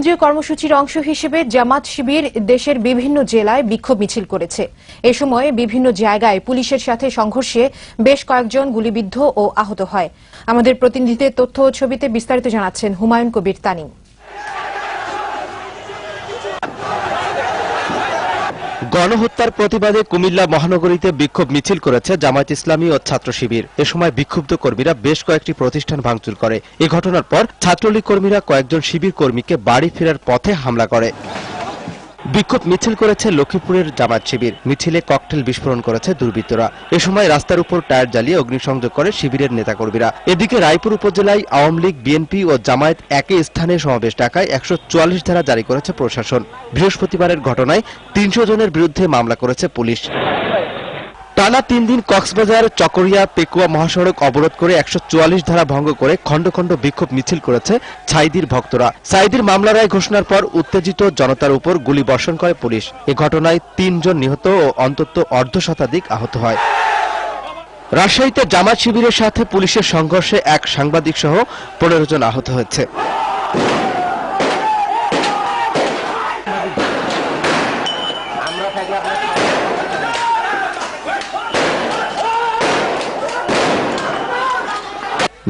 কেন্দ্রীয় কর্মসূচির অংশ হিসেবে জামাত শিবির দেশের বিভিন্ন জেলায় বিক্ষোভ মিছিল করেছে। এ সময় বিভিন্ন জায়গায় পুলিশের সাথে সংঘর্ষে বেশ কয়েকজন গুলিবিদ্ধ ও আহত হয়। আমাদের প্রতিনিধিদের তথ্য ও ছবিতে বিস্তারিত জানাচ্ছেন হুমায়ুন কবির তানিম। গণহত্যার প্রতিবাদে কুমিল্লা মহানগরীতে বিক্ষোভ মিছিল করেছে জামায়াত ইসলামী ও ছাত্র শিবির। এ সময় বিক্ষুব্ধ কর্মীরা বেশ কয়েকটি প্রতিষ্ঠান ভাঙচুর করে। এ ঘটনার পর ছাত্রলীগ কর্মীরা কয়েকজন শিবির কর্মীকে বাড়ি ফেরার পথে হামলা করে। বিক্ষোভ মিছিল করেছে লক্ষ্মীপুরের জামায়াত শিবির। মিছিলে ককটেল বিস্ফোরণ করেছে দুর্বৃত্তরা। এ সময় রাস্তার উপর টায়ার জ্বালিয়ে অগ্নিসংযোগ করে শিবিরের নেতাকর্মীরা। এদিকে রায়পুর উপজেলায় আওয়ামী লীগ, বিএনপি ও জামায়াত একই স্থানে সমাবেশ ডাকায় 144 ধারা জারি করেছে প্রশাসন। বৃহস্পতিবারের ঘটনায় 300 জনের বিরুদ্ধে মামলা করেছে পুলিশ। টানা 3 দিন কক্সবাজার, চকরিয়া, পেকুয়া মহাসড়ক অবরোধ করে 144 ধারা ভঙ্গ করে খণ্ড খণ্ড বিক্ষোভ মিছিল করেছে সাঈদীর ভক্তরা। সাঈদীর মামলা রায় ঘোষণার পর উত্তেজিত জনতার উপর গুলি বর্ষণ করে পুলিশ। এ ঘটনায় 3 জন নিহত ও অন্তত অর্ধশতাধিক আহত হয়। রাজশাহীতে জামায়াত শিবিরের সাথে পুলিশের সংঘর্ষে এক সাংবাদিক সহ 15 জন আহত হয়েছে।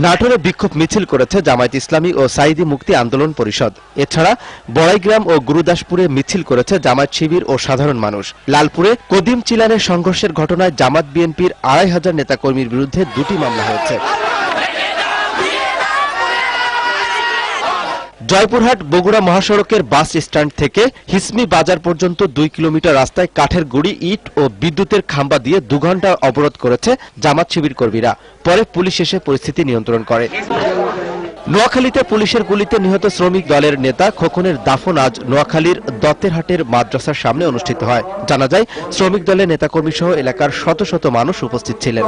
নাটোরে বিক্ষোভ মিছিল করেছে জামায়াত ইসলামী ও সাঈদী মুক্তি আন্দোলন পরিষদ। এছাড়া বড়াইগ্রাম ও গুরুদাসপুরে মিছিল করেছে জামায়াত শিবির ও সাধারণ মানুষ। লালপুরে কদিম চিলানের সংঘর্ষের ঘটনায় জামাত বিএনপির 2500 নেতাকর্মীর বিরুদ্ধে 2টি মামলা হয়েছে। জয়পুরহাট বগুড়া মহাসড়কের বাস স্ট্যান্ড থেকে হিসমি বাজার পর্যন্ত 2 কিলোমিটার রাস্তায় কাঠের গুড়ি, ইট ও বিদ্যুতের খাম্বা দিয়ে 2 ঘণ্টা অবরোধ করেছে জামাত শিবির কর্মীরা। পরে পুলিশ এসে পরিস্থিতি নিয়ন্ত্রণ করে। নোয়াখালীতে পুলিশের গুলিতে নিহত শ্রমিক দলের নেতা খোকনের দাফন আজ নোয়াখালীর দত্তেরহাটের মাদ্রাসার সামনে অনুষ্ঠিত হয়। জানা যায়, শ্রমিক দলের নেতাকর্মী সহ এলাকার শত শত মানুষ উপস্থিত ছিলেন।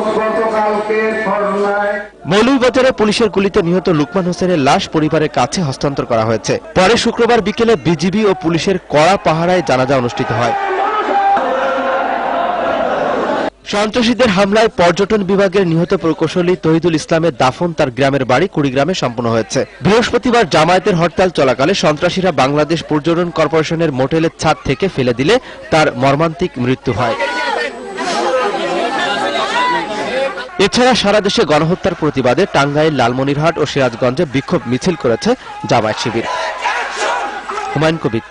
মৌলভীবাজারে পুলিশের গুলিতে নিহত লুকমান হোসেনের লাশ পরিবারের কাছে হস্তান্তর করা হয়েছে। পরে শুক্রবার বিকেলে বিজিবি ও পুলিশের কড়া পাহারায় জানাজা অনুষ্ঠিত হয়। সন্ত্রাসীদের হামলায় পর্যটন বিভাগের নিহত প্রকৌশলী তহিদুল ইসলামের দাফন তার গ্রামের বাড়ি কুড়িগ্রামে সম্পন্ন হয়েছে। বৃহস্পতিবার জামায়াতের হরতাল চলাকালে সন্ত্রাসীরা বাংলাদেশ পর্যটন কর্পোরেশনের মোটেলের ছাদ থেকে ফেলে দিলে তার মর্মান্তিক মৃত্যু হয়। এছাড়া সারা দেশে গণহত্যার প্রতিবাদে টাঙ্গাইল, লালমনিরহাট ও সিরাজগঞ্জে বিক্ষোভ মিছিল করেছে জামায়াত শিবির। হুমায়ুন কবির।